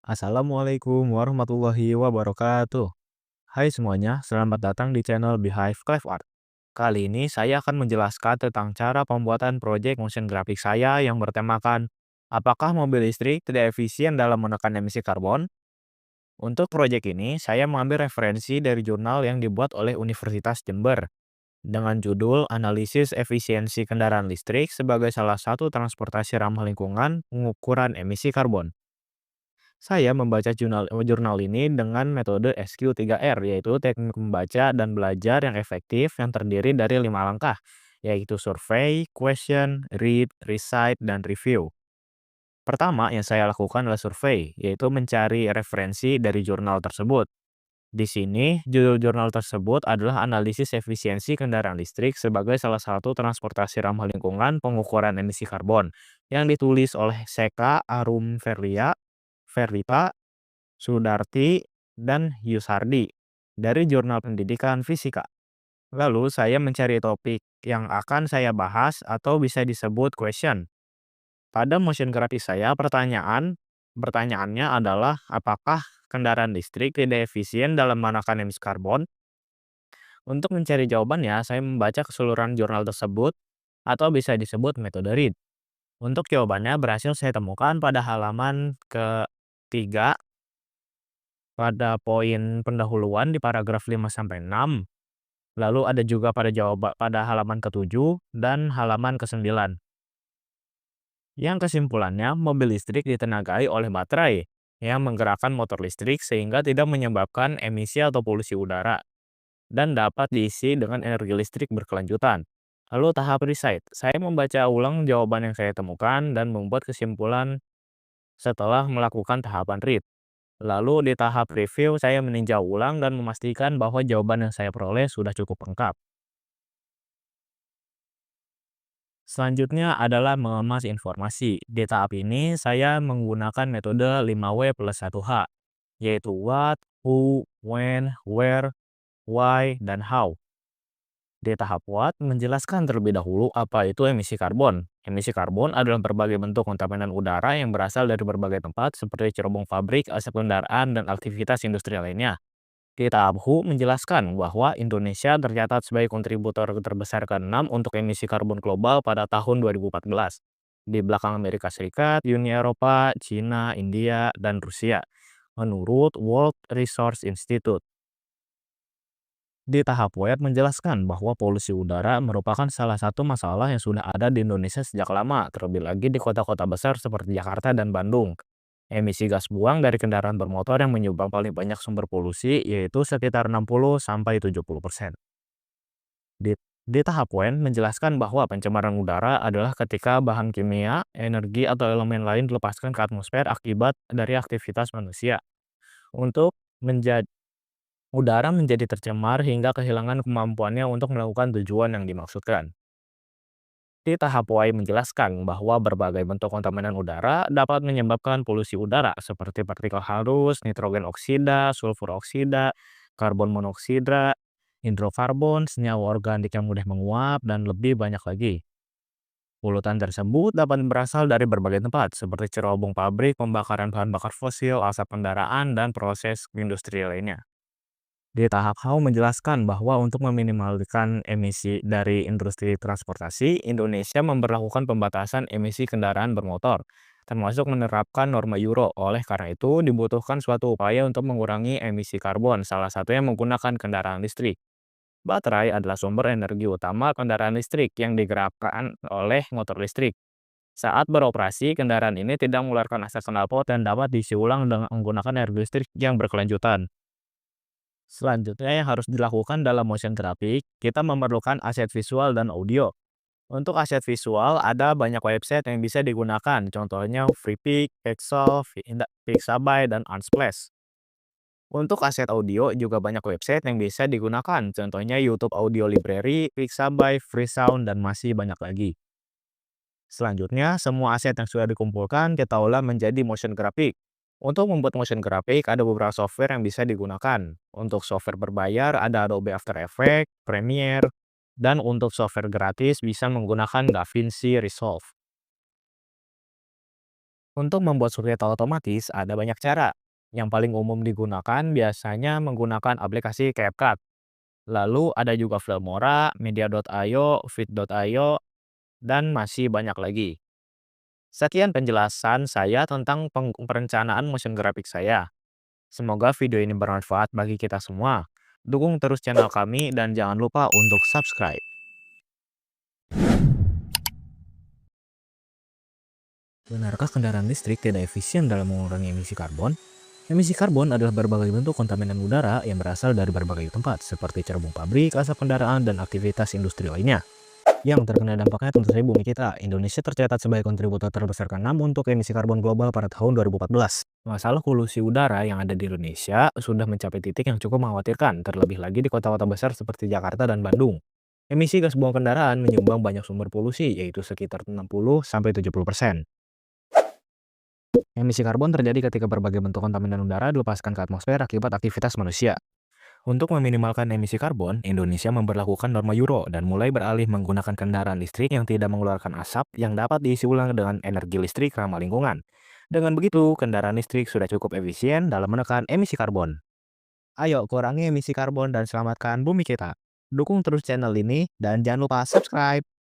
Assalamualaikum warahmatullahi wabarakatuh. Hai semuanya, selamat datang di channel Behive Clef Art. Kali ini saya akan menjelaskan tentang cara pembuatan proyek motion graphic saya yang bertemakan apakah mobil listrik tidak efisien dalam menekan emisi karbon? Untuk proyek ini, saya mengambil referensi dari jurnal yang dibuat oleh Universitas Jember dengan judul Analisis Efisiensi Kendaraan Listrik sebagai salah satu transportasi ramah lingkungan pengukuran emisi karbon. Saya membaca jurnal ini dengan metode SQ3R, yaitu teknik membaca dan belajar yang efektif yang terdiri dari 5 langkah, yaitu survey, question, read, recite, dan review. Pertama yang saya lakukan adalah survei, yaitu mencari referensi dari jurnal tersebut. Di sini, judul jurnal tersebut adalah Analisis Efisiensi Kendaraan Listrik sebagai salah satu transportasi ramah lingkungan pengukuran emisi karbon, yang ditulis oleh Seka Arum Verlita, Sudarti, dan Yusardi dari Jurnal Pendidikan Fisika. Lalu saya mencari topik yang akan saya bahas atau bisa disebut question. Pada motion grafis saya, pertanyaannya adalah apakah kendaraan listrik tidak efisien dalam menekan emisi karbon? Untuk mencari jawabannya, saya membaca keseluruhan jurnal tersebut atau bisa disebut metode read. Untuk jawabannya berhasil saya temukan pada halaman ketiga pada poin pendahuluan di paragraf 5-6, lalu ada juga pada halaman ke-7 dan halaman ke-9. Yang kesimpulannya, mobil listrik ditenagai oleh baterai yang menggerakkan motor listrik sehingga tidak menyebabkan emisi atau polusi udara dan dapat diisi dengan energi listrik berkelanjutan. Lalu tahap recite, saya membaca ulang jawaban yang saya temukan dan membuat kesimpulan setelah melakukan tahapan read. Lalu di tahap review, saya meninjau ulang dan memastikan bahwa jawaban yang saya peroleh sudah cukup lengkap. Selanjutnya adalah mengemas informasi. Di tahap ini, saya menggunakan metode 5W+1H, yaitu what, who, when, where, why, dan how. Di tahap what, menjelaskan terlebih dahulu apa itu emisi karbon. Emisi karbon adalah berbagai bentuk kontaminan udara yang berasal dari berbagai tempat seperti cerobong pabrik, asap kendaraan, dan aktivitas industri lainnya. Di tahap WHO menjelaskan bahwa Indonesia tercatat sebagai kontributor terbesar ke-6 untuk emisi karbon global pada tahun 2014. Di belakang Amerika Serikat, Uni Eropa, China, India, dan Rusia, menurut World Resource Institute. Di tahap WET menjelaskan bahwa polusi udara merupakan salah satu masalah yang sudah ada di Indonesia sejak lama, terlebih lagi di kota-kota besar seperti Jakarta dan Bandung. Emisi gas buang dari kendaraan bermotor yang menyumbang paling banyak sumber polusi yaitu sekitar 60-70%. Di tahap WEN menjelaskan bahwa pencemaran udara adalah ketika bahan kimia, energi, atau elemen lain dilepaskan ke atmosfer akibat dari aktivitas manusia. Untuk menjadi udara menjadi tercemar hingga kehilangan kemampuannya untuk melakukan tujuan yang dimaksudkan. Di tahap Y menjelaskan bahwa berbagai bentuk kontaminan udara dapat menyebabkan polusi udara seperti partikel halus, nitrogen oksida, sulfur oksida, karbon monoksida, hidrokarbon, senyawa organik yang mudah menguap, dan lebih banyak lagi. Polutan tersebut dapat berasal dari berbagai tempat, seperti cerobong pabrik, pembakaran bahan bakar fosil, asap kendaraan, dan proses industri lainnya. Di tahap HAU menjelaskan bahwa untuk meminimalkan emisi dari industri transportasi, Indonesia memberlakukan pembatasan emisi kendaraan bermotor, termasuk menerapkan norma Euro. Oleh karena itu, dibutuhkan suatu upaya untuk mengurangi emisi karbon, salah satunya menggunakan kendaraan listrik. Baterai adalah sumber energi utama kendaraan listrik yang digerakkan oleh motor listrik. Saat beroperasi, kendaraan ini tidak mengeluarkan asap knalpot dan dapat diisi ulang dengan menggunakan energi listrik yang berkelanjutan. Selanjutnya yang harus dilakukan dalam motion graphic, kita memerlukan aset visual dan audio. Untuk aset visual, ada banyak website yang bisa digunakan, contohnya Freepik, Pixel, Pixabay, dan Unsplash. Untuk aset audio, juga banyak website yang bisa digunakan, contohnya YouTube Audio Library, Pixabay, Freesound, dan masih banyak lagi. Selanjutnya, semua aset yang sudah dikumpulkan kita olah menjadi motion graphic. Untuk membuat motion graphic, ada beberapa software yang bisa digunakan. Untuk software berbayar, ada Adobe After Effects, Premiere, dan untuk software gratis bisa menggunakan DaVinci Resolve. Untuk membuat surat otomatis ada banyak cara. Yang paling umum digunakan biasanya menggunakan aplikasi CapCut. Lalu ada juga Filmora, Media.io, Fit.io, dan masih banyak lagi. Sekian penjelasan saya tentang perencanaan motion graphic saya. Semoga video ini bermanfaat bagi kita semua. Dukung terus channel kami dan jangan lupa untuk subscribe. Benarkah kendaraan listrik tidak efisien dalam mengurangi emisi karbon? Emisi karbon adalah berbagai bentuk kontaminan udara yang berasal dari berbagai tempat, seperti cerbung pabrik, asap kendaraan, dan aktivitas industri lainnya. Yang terkena dampaknya tentu saja bumi kita. Indonesia tercatat sebagai kontributor terbesar ke-6 untuk emisi karbon global pada tahun 2014. Masalah polusi udara yang ada di Indonesia sudah mencapai titik yang cukup mengkhawatirkan, terlebih lagi di kota-kota besar seperti Jakarta dan Bandung. Emisi gas buang kendaraan menyumbang banyak sumber polusi, yaitu sekitar 60-70%. Emisi karbon terjadi ketika berbagai bentuk kontaminan udara dilepaskan ke atmosfer akibat aktivitas manusia. Untuk meminimalkan emisi karbon, Indonesia memberlakukan norma Euro dan mulai beralih menggunakan kendaraan listrik yang tidak mengeluarkan asap yang dapat diisi ulang dengan energi listrik ramah lingkungan. Dengan begitu, kendaraan listrik sudah cukup efisien dalam menekan emisi karbon. Ayo kurangi emisi karbon dan selamatkan bumi kita. Dukung terus channel ini dan jangan lupa subscribe.